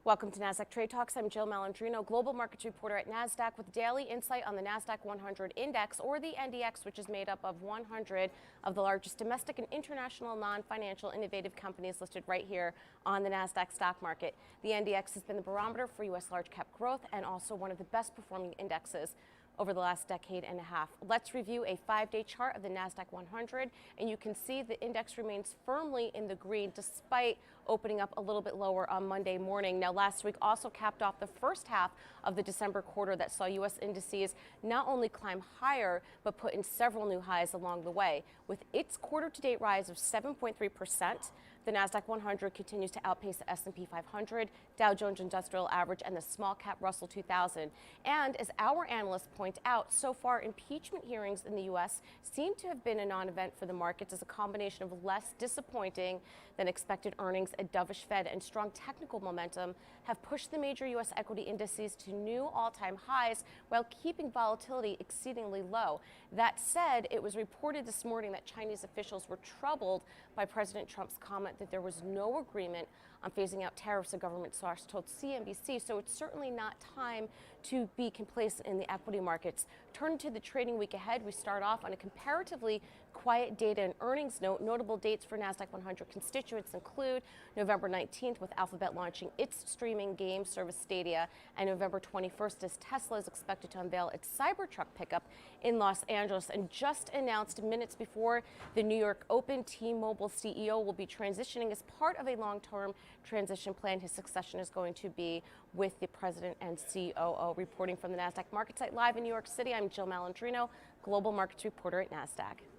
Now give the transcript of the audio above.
Welcome to Nasdaq Trade Talks. I'm Jill Malandrino, global markets reporter at Nasdaq, with daily insight on the Nasdaq 100 index, or the NDX, which is made up of 100 of the largest domestic and international non-financial innovative companies listed right here on the Nasdaq stock market. The NDX has been the barometer for U.S. large cap growth and also one of the best performing indexes over the last decade and a half. Let's review a 5-day chart of the Nasdaq 100, and you can see the index remains firmly in the green despite opening up a little bit lower on Monday morning. Now, last week also capped off the first half of the December quarter that saw U.S. indices not only climb higher, but put in several new highs along the way. With its quarter-to-date rise of 7.3%, the Nasdaq 100 continues to outpace the S&P 500, Dow Jones Industrial Average, and the small-cap Russell 2000. And as our analysts point out, so far impeachment hearings in the U.S. seem to have been a non-event for the markets, as a combination of less disappointing than expected earnings, a dovish Fed, and strong technical momentum have pushed the major U.S. equity indices to new all-time highs while keeping volatility exceedingly low. That said, it was reported this morning that Chinese officials were troubled by President Trump's comment that there was no agreement on phasing out tariffs, a government source told CNBC. So it's certainly not time to be complacent in the equity markets. Turning to the trading week ahead, we start off on a comparatively quiet data and earnings note. Notable dates for Nasdaq 100 constituents include November 19th, with Alphabet launching its streaming game service Stadia, and November 21st as Tesla is expected to unveil its Cybertruck pickup in Los Angeles. And just announced minutes before the New York Open, T-Mobile CEO will be transitioning as part of a long-term transition plan. His succession is going to be with the president and COO. Reporting from the Nasdaq market site live in New York City, I'm Jill Malandrino, global markets reporter at Nasdaq.